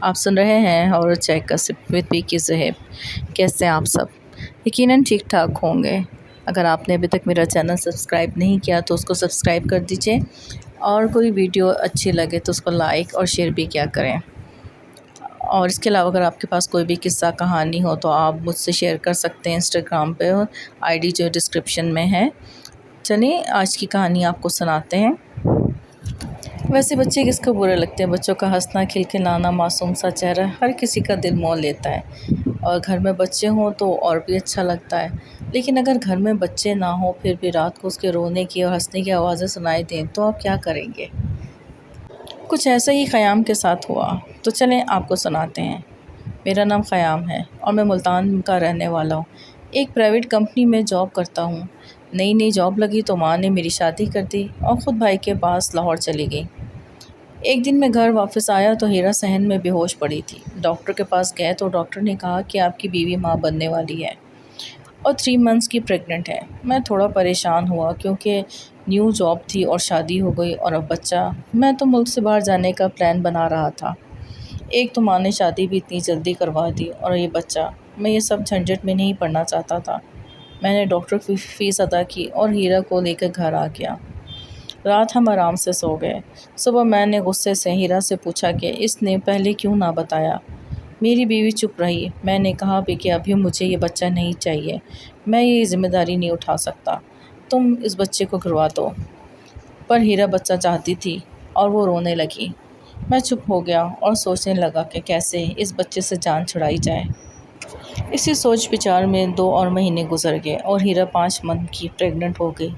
آپ سن رہے ہیں اور چیک کا سپ وتھ پی کی زہیب۔ کیسے ہیں آپ سب؟ یقیناً ٹھیک ٹھاک ہوں گے۔ اگر آپ نے ابھی تک میرا چینل سبسکرائب نہیں کیا تو اس کو سبسکرائب کر دیجئے، اور کوئی ویڈیو اچھی لگے تو اس کو لائک اور شیئر بھی کیا کریں۔ اور اس کے علاوہ اگر آپ کے پاس کوئی بھی قصہ کہانی ہو تو آپ مجھ سے شیئر کر سکتے ہیں انسٹاگرام پہ، آئی ڈی جو ڈسکرپشن میں ہے۔ چلیے آج کی کہانی آپ کو سناتے ہیں۔ ویسے بچے کس کو برے لگتے ہیں؟ بچوں کا ہنسنا، کھلکھلانا، معصوم سا چہرہ ہر کسی کا دل مول لیتا ہے، اور گھر میں بچے ہوں تو اور بھی اچھا لگتا ہے۔ لیکن اگر گھر میں بچے نہ ہوں پھر بھی رات کو اس کے رونے کی اور ہنسنے کی آوازیں سنائی دیں تو آپ کیا کریں گے؟ کچھ ایسا ہی خیام کے ساتھ ہوا، تو چلیں آپ کو سناتے ہیں۔ میرا نام خیام ہے اور میں ملتان کا رہنے والا ہوں۔ ایک پرائیویٹ کمپنی میں جاب کرتا ہوں۔ نئی جاب لگی تو ماں نے میری شادی کر دی اور خود بھائی کے پاس لاہور چلی گئی۔ ایک دن میں گھر واپس آیا تو ہیرا صحن میں بے ہوش پڑی تھی۔ ڈاکٹر کے پاس گئے تو ڈاکٹر نے کہا کہ آپ کی بیوی ماں بننے والی ہے اور 3 منتھس کی پریگننٹ ہے۔ میں تھوڑا پریشان ہوا کیونکہ نیو جاب تھی اور شادی ہو گئی اور اب بچہ۔ میں تو ملک سے باہر جانے کا پلان بنا رہا تھا۔ ایک تو ماں نے شادی بھی اتنی جلدی کروا دی اور یہ بچہ، میں یہ سب جھنجٹ میں نہیں پڑنا چاہتا تھا۔ میں نے ڈاکٹر کی فیس ادا کی اور ہیرا کو لے کر گھر آ گیا۔ رات ہم آرام سے سو گئے۔ صبح میں نے غصے سے ہیرا سے پوچھا کہ اس نے پہلے کیوں نہ بتایا۔ میری بیوی چپ رہی۔ میں نے کہا بھی کہ ابھی مجھے یہ بچہ نہیں چاہیے، میں یہ ذمہ داری نہیں اٹھا سکتا، تم اس بچے کو گھروا دو۔ پر ہیرا بچہ چاہتی تھی اور وہ رونے لگی۔ میں چپ ہو گیا اور سوچنے لگا کہ کیسے اس بچے سے جان چھڑائی جائے۔ اسی سوچ بچار میں 2 اور مہینے گزر گئے اور ہیرا 5 منتھ کی پریگننٹ ہو گئی۔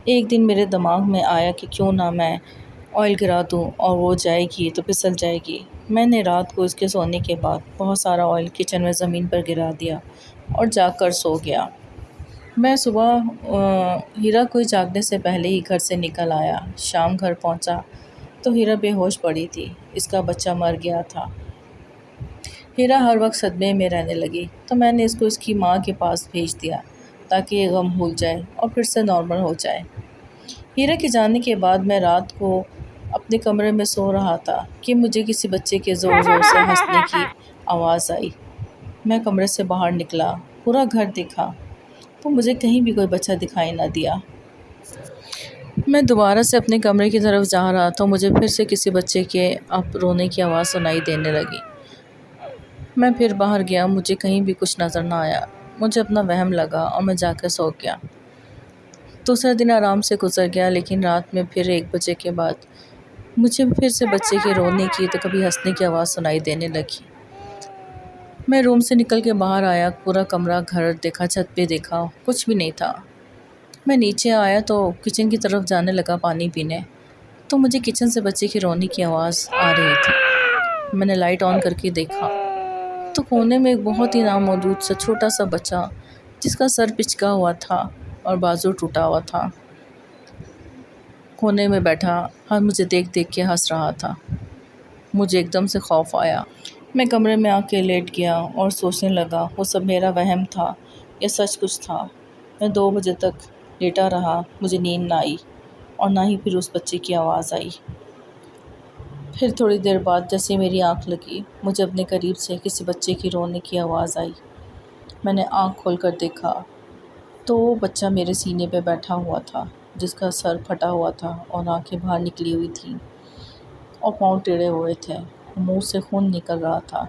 ایک دن میرے دماغ میں آیا کہ کیوں نہ میں آئل گرا دوں اور وہ جائے گی تو پھسل جائے گی۔ میں نے رات کو اس کے سونے کے بعد بہت سارا آئل کچن میں زمین پر گرا دیا اور جا کر سو گیا۔ میں صبح ہیرا کوئی جاگنے سے پہلے ہی گھر سے نکل آیا۔ شام گھر پہنچا تو ہیرا بے ہوش پڑی تھی، اس کا بچہ مر گیا تھا۔ ہیرا ہر وقت صدمے میں رہنے لگی تو میں نے اس کو اس کی ماں کے پاس بھیج دیا تاکہ یہ غم بھول جائے اور پھر سے نارمل ہو جائے۔ ہیرا کے جانے کے بعد میں رات کو اپنے کمرے میں سو رہا تھا کہ مجھے کسی بچے کے زور زور سے ہنسنے کی آواز آئی۔ میں کمرے سے باہر نکلا، پورا گھر دیکھا تو مجھے کہیں بھی کوئی بچہ دکھائی نہ دیا۔ میں دوبارہ سے اپنے کمرے کی طرف جا رہا تھا، مجھے پھر سے کسی بچے کے اب رونے کی آواز سنائی دینے لگی۔ میں پھر باہر گیا، مجھے کہیں بھی کچھ نظر نہ آیا۔ مجھے اپنا وہم لگا اور میں جا کے سو گیا۔ دوسرا دن آرام سے گزر گیا، لیکن رات میں پھر 1 بجے کے بعد مجھے پھر سے بچے کے رونے کی تو کبھی ہنسنے کی آواز سنائی دینے لگی۔ میں روم سے نکل کے باہر آیا، پورا کمرہ گھر دیکھا، چھت پہ دیکھا، کچھ بھی نہیں تھا۔ میں نیچے آیا تو کچن کی طرف جانے لگا پانی پینے، تو مجھے کچن سے بچے کی رونے کی آواز آ رہی تھی۔ میں نے لائٹ آن کر کے دیکھا تو کونے میں ایک بہت ہی نامولود سا چھوٹا سا بچہ جس کا سر پچکا ہوا تھا اور بازو ٹوٹا ہوا تھا، کونے میں بیٹھا اور مجھے دیکھ کے ہنس رہا تھا۔ مجھے ایک دم سے خوف آیا۔ میں کمرے میں آ کے لیٹ گیا اور سوچنے لگا وہ سب میرا وہم تھا یا سچ کچھ تھا۔ میں 2 بجے تک لیٹا رہا، مجھے نیند نہ آئی اور نہ ہی پھر اس بچے کی آواز آئی۔ پھر تھوڑی دیر بعد جیسے میری آنکھ لگی، مجھے اپنے قریب سے کسی بچے کی رونے کی آواز آئی۔ میں نے آنکھ کھول کر دیکھا تو وہ بچہ میرے سینے پہ بیٹھا ہوا تھا، جس کا سر پھٹا ہوا تھا اور آنکھیں باہر نکلی ہوئی تھیں اور پاؤں ٹیڑھے ہوئے تھے، منہ سے خون نکل رہا تھا۔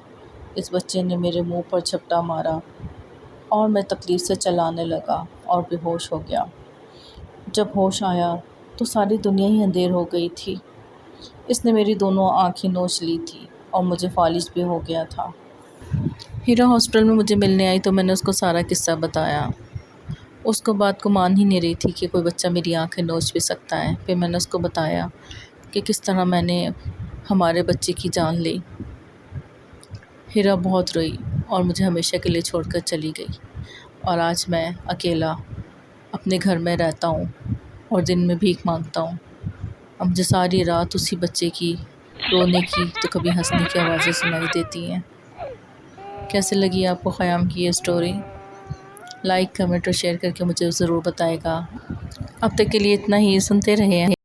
اس بچے نے میرے منہ پر جھپٹا مارا اور میں تکلیف سے چلانے لگا اور بے ہوش ہو گیا۔ جب ہوش آیا تو ساری دنیا ہی اندھیر ہو گئی تھی۔ اس نے میری دونوں آنکھیں نوچ لی تھی اور مجھے فالج بھی ہو گیا تھا۔ ہیرا ہاسپٹل میں مجھے ملنے آئی تو میں نے اس کو سارا قصہ بتایا۔ اس کو بات کو مان ہی نہیں رہی تھی کہ کوئی بچہ میری آنکھیں نوچ بھی سکتا ہے۔ پھر میں نے اس کو بتایا کہ کس طرح میں نے ہمارے بچے کی جان لی۔ ہیرا بہت روئی اور مجھے ہمیشہ کے لیے چھوڑ کر چلی گئی، اور آج میں اکیلا اپنے گھر میں رہتا ہوں اور دن میں بھیک مانگتا ہوں۔ اب مجھے ساری رات اسی بچے کی رونے کی تو کبھی ہنسنے کی آوازیں سنائی دیتی ہیں۔ کیسے لگی آپ کو خیام کی یہ سٹوری؟ لائک، کمنٹ اور شیئر کر کے مجھے ضرور بتائے گا۔ اب تک کے لیے اتنا ہی، سنتے رہے ہیں۔